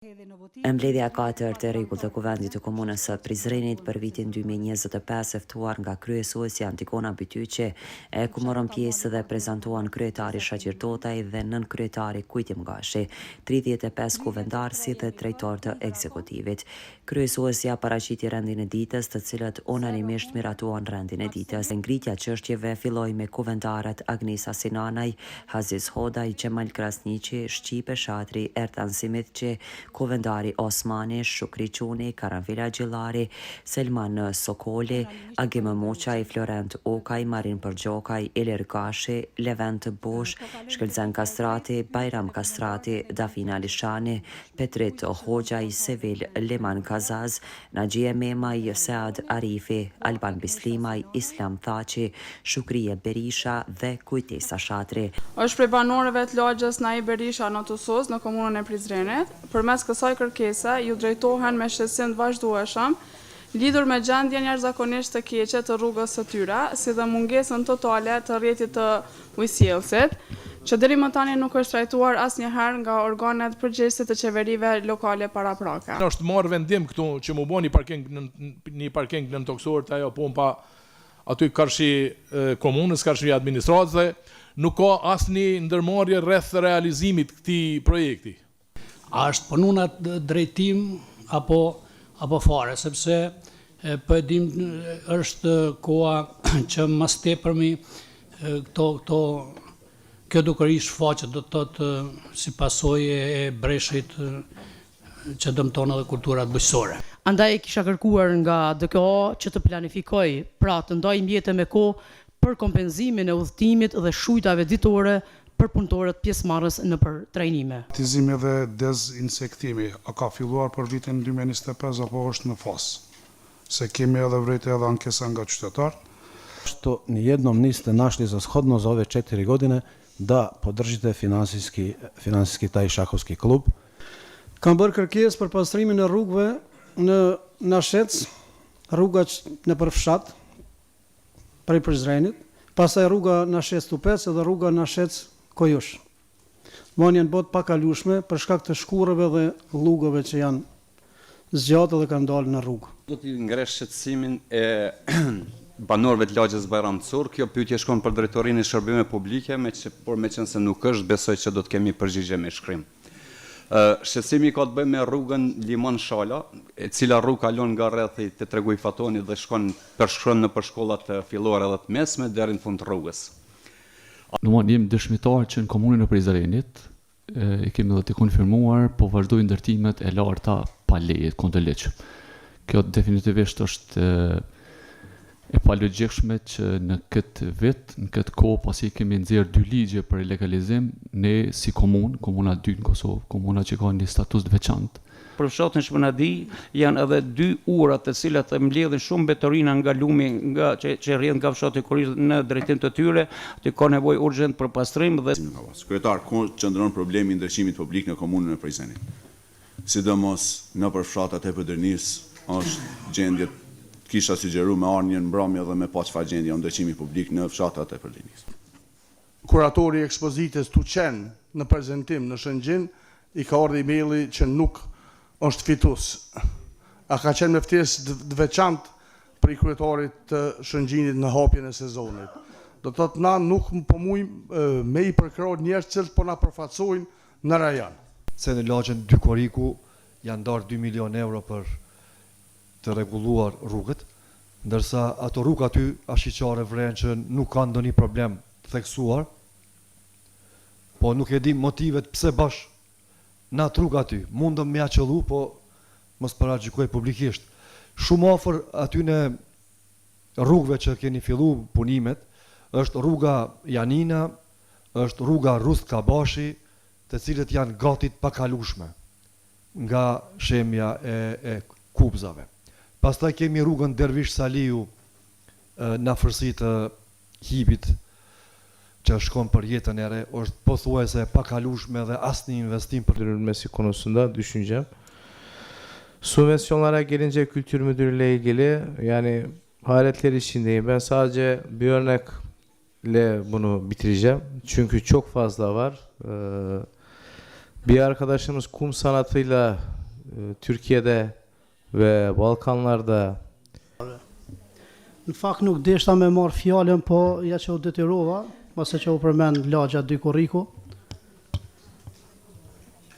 Mbledhja 4 të rregullt të Kuvendit të Komunës së Prizrenit për vitin 2025 eftuar nga kryesuesja Antikona Bytyqi, ku morën pjesë dhe prezantuan kryetari Shaqir Totaj dhe nën kryetari Kujtim Gashi, 35 kuvendarësi dhe drejtor të ekzekutivit. Kryesuesja paraqiti rendin e ditës, të cilët unanimisht miratuan rendin e ditës. Ngritja çështjeve filloi me kuvendarët Agnesa Sinanaj, Aziz Hodaj, Xhemal Krasniqi, Shqipe Shatri, Ertan Simitçi, kuvendari Osmani, Shukri Quni, Karanvila Gjillari, Selman Sokoli, Agim Muqaj, Florent Okaj, Marin Përgjokaj, Ilir Gashi, Levent Bosh, Shkëlzen Kastrati, Bajram Kastrati, Dafina Lishani, Petrit Hoxhaj, Sevil Liman Kazaz, Nagjie Memaj, Sead Arifi, Alban Bislimaj, Islam Thaçi, Shukrije Berisha dhe Kujtesa Shatri. Është prej banorëve të lagjës Nai Berisha në Tusos në komunën e Prizrenit. Përmes kësaj kërkese ju drejtohen me shqetësim të vazhdueshëm lidhur me gjendjen jashtëzakonisht të keqe të rrugës së tyre, si dhe mungesën totale të rrjetit të ujësjellësit, që deri më tani nuk është trajtuar asnjëherë nga organet përgjegjëse të qeverive lokale paraprake. Është marrë vendim këtu që mu bën një parking nën toksor të ajo pompa aty karshi komunës, karshi administratëve, nuk ka asnjë ndërmarrje rreth realizimit këtij projekti. A është pununa drejtim apo fare, sepse po e dim është koha që mas tepërmi kjo duke ish shfaqet do të thotë si pasojë e breshit që dëmton edhe kulturat bujqësore. Andaj kisha kërkuar nga DKO që të planifikoj, pra të ndajë mjete me kohë për kompenzimin e udhëtimit dhe shujtave ditore për punëtorët pjesëmarrës në trajnime. Tizimi dhe dezinsektimi, a ka filluar për vitin 2025 apo është në fazë? Se kemi edhe vrejtë edhe ankesa nga qytetarët. Što nijednom niste našli za shodno za ove 4 godine da podržite finansijski taj šahovski klub? Kam bërë kërkesë për pastrimin e rrugëve në Nashec, rruga në përfshat, prej Prizrenit, pastaj rruga Nashec Tupec dhe rruga Nashec Kojush. Janë botë pakalueshme për shkak të shkurrëve dhe llugëve që janë zgjatë dhe kanë dalë në rrugë. Do t'i ngresh shqetësimin e banorëve të lagjës Bajram Cur. Kjo pyetje shkon për drejtorinë e shërbimeve publike, por meqense nuk është, besoj që do të kemi përgjigje me shkrim. Shqetësimi ka të bëjë me rrugën Limon Shala, e cila rrugë kalon nga rrethi të Treguj Fatoni dhe përshkron në shkollat të fillore dhe të mesme deri në fund të rrugës. Jemi dëshmitar që në komunën e Prizrenit i kemi dhe të konfirmuar, po vazhdojnë ndërtimet e larta pa leje kundërliq. Kjo definitivisht është e palogjikshme që në këtë vit, në këtë kohë, pasi kemi nxjerrë 2 ligje për legalizim, ne si komuna 2 në Kosovë, komuna që ka një status të veçantë. Për fshatin Shpënadi janë edhe 2 ura të cilat mbledhin shumë betorina nga lumi që rrjedh nga fshati Kurish në drejtim të tyre, të ka nevojë urgjent për pastrim dhe kryetar, ku qëndron problemi i ndriçimit publik në komunën e Prizrenit. Sidomos nëpër fshatat e Përdërnis është gjendje, kisha sugjeruar me ardhmën mbrëmje dhe me pa çfarë gjendje ndriçimi publik në fshatat e Përdërnis. Kuratori i ekspozitës Tuçen në prezantim në Shëngjin i ka ardhur emaili që nuk është fitus. A ka qenë me ftesë të veçantë për kryetarit të Shëngjinit në hapjen e sezonit. Do të thotë na nuk po mujmë me i përkrahur njerëz që po na përfaqësojnë në rajon. Se në lagjën 2 Koriku janë ndarë 2 milion euro për të rregulluar rrugët, ndërsa ato rrugë aty ashiqare vren që nuk kanë ndonjë problem të theksuar, po nuk e di motivet pse bash në atë rrugë aty. Mundëm me aqëllu, po mos paragjikoj publikisht. Shumë afër aty në rrugëve që keni fillu punimet, është rruga Janina, është rruga Rust Kabashi, të cilët janë gati të pakalueshme nga shemja e kupzave. Pastaj kemi rrugën Dervish Saliu në afërsi të Hipit, që shkon për jetën e re, është pothuajse pakalueshme dhe asnjë investim për verilmesi konusunda düşüncem. Subvensyonlara gelince Kültür Müdürlüğü'yle ilgili yani hayretler içindeyim. Ben sadece bir örnekle bunu bitireceğim. Çünkü çok fazla var. Bir arkadaşımız kum sanatıyla Türkiye'de ve Balkanlarda Në fakt nuk deshta me marrë fjallën, po ja që u detyrova, mase që u përmend lagja dy korriku.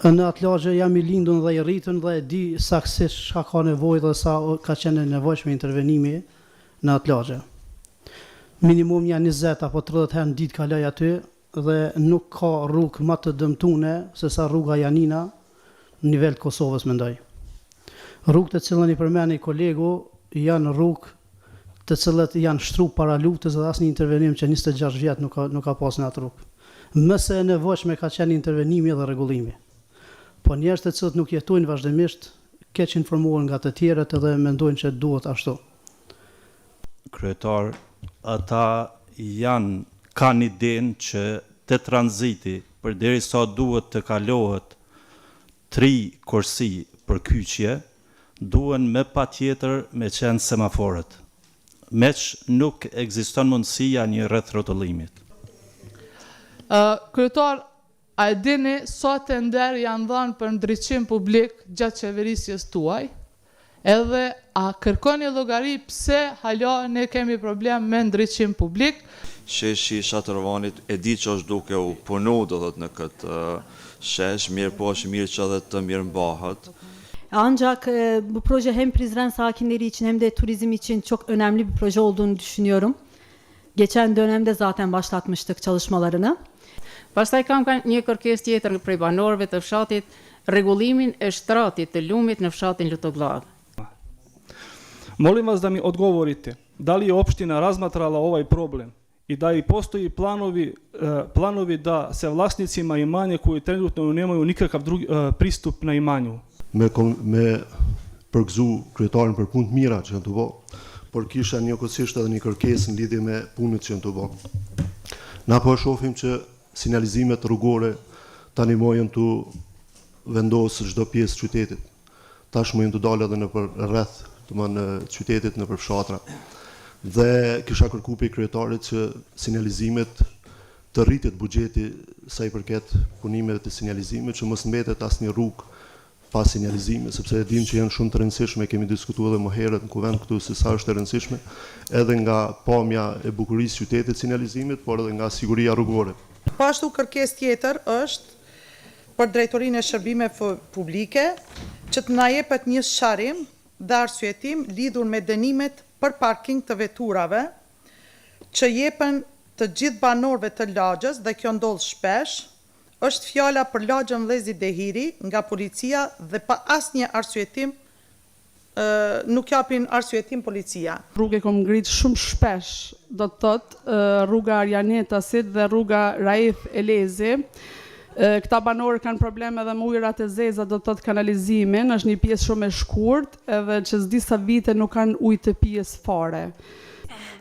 Në atë lagje jam I lindun dhe I rritun dhe e di saksisht çka ka nevojë dhe sa ka qenë nevojshme intervenimi në atë lagje. Minimum janë 20 apo 30 herë në ditë kaloj aty dhe nuk ka rrugë më të dëmtuar se sa rruga Janina në nivel të Kosovës mendoj. Rrugët të cilën I përmendi kolegu janë rrugë të cilët janë shtru para luftës dhe asnjë intervenim që 26 vjet nuk ka pas në atë rrugë. Mëse e nevojshme ka qenë intervenimi dhe rregullimi. Po njerëz të cilët nuk jetojnë vazhdimisht keq informuar nga të tjerët edhe mendojnë që duhet ashtu. Kryetar, ata kanë idenë që te tranziti përderisa duhet të kalohet 3 korsi për kyçje, duhen me patjetër me qenë semaforët. Meq nuk ekziston mundësia një rreth rrotullimit. Kryetar, a e dini sa tender janë dhënë për ndriçim publik gjatë qeverisjes tuaj? Edhe a kërkoni llogari pse hala ne kemi problem me ndriçim publik? Sheshi Shatërvanit e di që është duke u punu do thot në këtë shesh, mirë po është mirë që edhe të mirë mbahet. Ancak bu proje hem Prizren sakinleri için hem de turizm için çok önemli bir proje olduğunu düşünüyorum. Geçen dönemde zaten başlatmıştık çalışmalarını. Pastaj kam një kërkesë tjetër prej banorëve të fshatit, rregullimin e shtratit të lumit në fshatin Lutogllav. Molim vas da mi odgovorite, da li je opština razmatrala ovaj problem I da I postoji planovi da se vlasnicima imanja koji trenutno nemaju nikakav pristup na imanju. Me përgëzu kryetarin për punë të mira që janë të bë, por kisha njëkohësisht edhe një kërkesë në lidhje me punët që janë të bë. Na po shohim që sinjalizimet rrugore tani mojën të vendosë çdo pjesë të qytetit. Tashmë janë të dalë edhe në rreth, në qytetit në përfshatra. Dhe kisha kërkuar pe kryetarit që sinjalizimet të rritet buxheti sa I përket punimeve të sinjalizimit, që mos mbetet asnjë rrugë pa sinjalizime, sepse e dim që janë shumë të rëndësishme, kemi diskutuar edhe më herët në kuvent këtu se sa është e rëndësishme, edhe nga pamja e bukurisë qytetit sinjalizimit, por edhe nga siguria rrugore. Po ashtu kërkesë tjetër është për drejtorinë e shërbimeve publike që të na jepet një sqarim dhe arsyetim lidhur me dënimet për parking të veturave që jepen të gjithë banorëve të lagjës dhe kjo ndodh shpesh. Është fjala për lagjën Vllezi Dehiri nga policia dhe pa asnjë arsyetim nuk japin arsyetim policia. Rrugë kom ngrit shumë shpesh, do të thotë rruga Arjanetasit dhe rruga Raif Elezi. Këta banorë kanë probleme edhe me ujërat e zeza, do të thotë kanalizimin, është një pjesë shumë e shkurt, edhe që s'di sa vite nuk kanë ujë të pijes fare.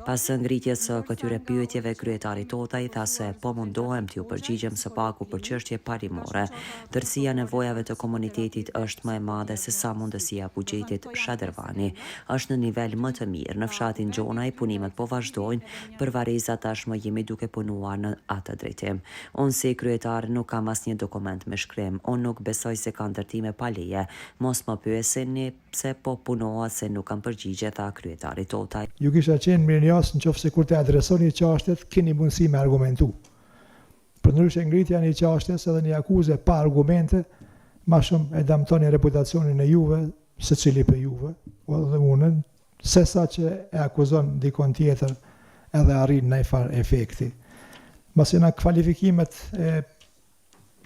Pas ngritjes së këtyre pyetjeve, kryetari Totaj tha se po mundohem t'ju përgjigjem së paku për çështje parimore. Tërësia nevojave të komunitetit është më e madhe se sa mundësia buxhetit. Shadërvani është në nivel më të mirë. Në fshatin Gjonaj punimet po vazhdojnë, për vareza tashmë jemi duke punuar në atë drejtim. Unë si kryetar nuk kam asnjë dokument me shkrim. Unë nuk besoj se ka ndërtime pa leje. Mos më pyeseni pse po punohet se nuk kam përgjigje, tha kryetari Totaj. Ju kisha qenë mirë në qoftë se kur të adresoni çështjet, keni mundësi me argumentu. Përndryshe ngritja një çështjes edhe një akuzë pa argumente, më shumë e dëmtoni reputacionin e juve, secili për juve, edhe unë, sesa që e akuzon dikon tjetër edhe arrin ndaj far efekti. Mbas janë kvalifikimet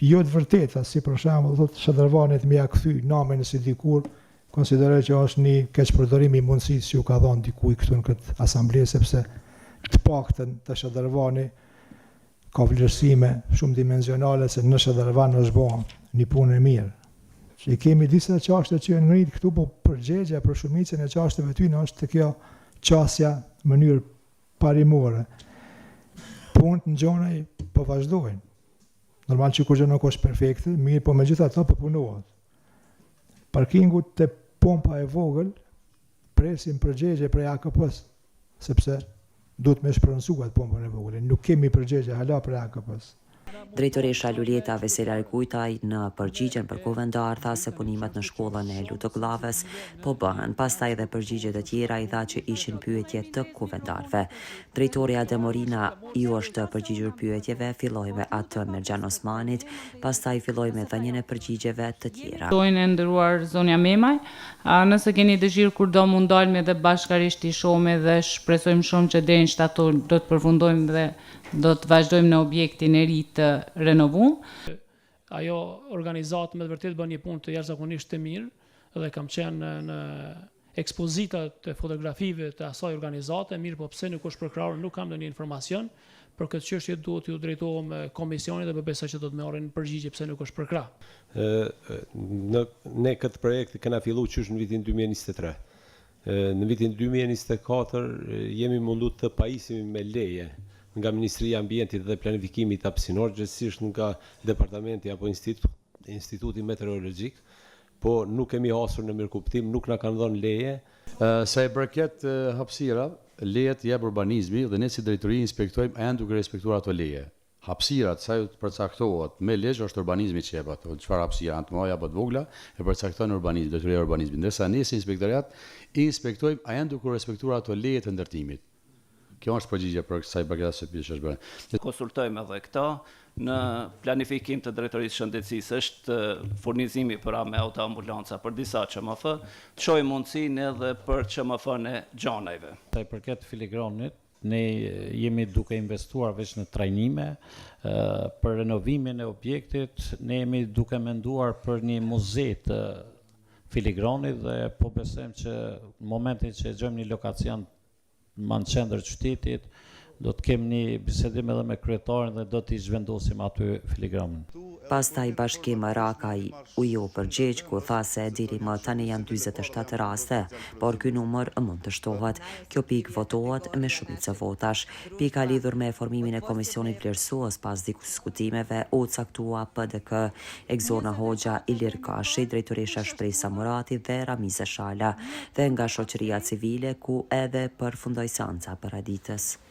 jo të vërteta, si për shembull thotë Shadërvanit më ia kthy namën si dikur, konsideroj që është një keqpërdorim I mundësisë që u ka dhënë dikujt këtu në këtë asamble, sepse të paktën të Shadërvani ka vlerësime shumë dimensionale se në Shadërvan është bërë një punë e mirë. I kemi disa çështje që janë ngrit këtu, po përgjegjja për shumicën e çështjeve tyne është të kjo çësja në mënyrë parimore. Punët në Gjonaj po vazhdojnë. Normal që kur gjë nuk është perfekte, mirë, po megjithatë po punohet. Parkingut të pompa e vogël presim përgjegje prej AKP-s, sepse duhet me shpronësuar pompën e vogël. Nuk kemi përgjegje hala prej AKP-s. Drejtoresha Luljeta Vesela Kujtaj në përgjigjen për kuvendar tha se punimet në shkollën e Lutoglavës po bëhen, pastaj dhe përgjigjet e tjera i tha që ishin pyetje të kuvendarve. Drejtoria Demorina ju është përgjigjur pyetjeve, filloi me atë Mergjan Osmanit, pastaj filloi me dhënien e përgjigjeve të tjera. Dojnë e ndëruar Zonja Memaj, nëse keni dëshirë kur do mund dalme dhe bashkarisht i shohme dhe shpresojmë shumë që deri në shtator do të përfundojmë dhe do të vazhdojmë në objektin e ri të renovuar. Ajo organizatë me të vërtet bën një punë të jashtëzakonisht të mirë dhe kam qenë në ekspozitat të fotografive të asaj organizate, mirë po pse nuk është përkrahur, nuk kam ndonjë informacion, për këtë çështje duhet ju drejtohem komisionit dhe besoj që do të më marrin përgjigje pse nuk është përkrah. Ne këtë projekt kena filluar qysh në vitin 2023. Në vitin 2024 jemi mundu të pajisim me leje nga Ministria e Ambientit dhe Planifikimit hapësinor, gjithsesi nga departamenti apo instituti meteorologjik, po nuk kemi hasur në mirëkuptim, nuk na kanë dhënë leje. Sa i përket hapësira, lejet jep urbanizmi dhe ne si drejtori inspektojmë a janë duke respektuar ato leje. Hapësirat sa ju përcaktohet me ligj është urbanizmi që jep ato. Çfarë hapësira janë të mëdha apo të vogla e përcakton urbanizmi, drejtoria e urbanizmit. Ndërsa ne si inspektorat inspektojmë a janë duke respektuar ato leje të ndërtimit. Kjo është përgjigje për sa i përket asaj që është bërë. Konsultojmë edhe këta në planifikim të drejtorisë shëndetësisë është furnizimi për me autoambulanca për disa QMF, të shohim mundësinë edhe për QMF-n e Gjanajve. Sa i përket filigranit, ne jemi duke investuar veç në trajnime për renovimin e objektit, ne jemi duke menduar për një muze të filigranit dhe po besojmë që në momentin që gjejmë një lokacion në qendër qytetit, do të kemi një bisedim edhe me kryetarin dhe do t'i zhvendosim aty filigranën. Pastaj Bashkim Rakaj u përgjigj ku tha se deri më tani janë 47 raste, por ky numër mund të shtohet. Kjo pikë votohet me shumicë votash. Pika lidhur me formimin e komisionit vlerësues pas diskutimeve u caktua PDK, Egzona Hoxha, Ilir Kashi, drejtoresha Shpresa Murati dhe Ramize Shala, dhe nga shoqëria civile ku edhe përfundoi seanca paraditës.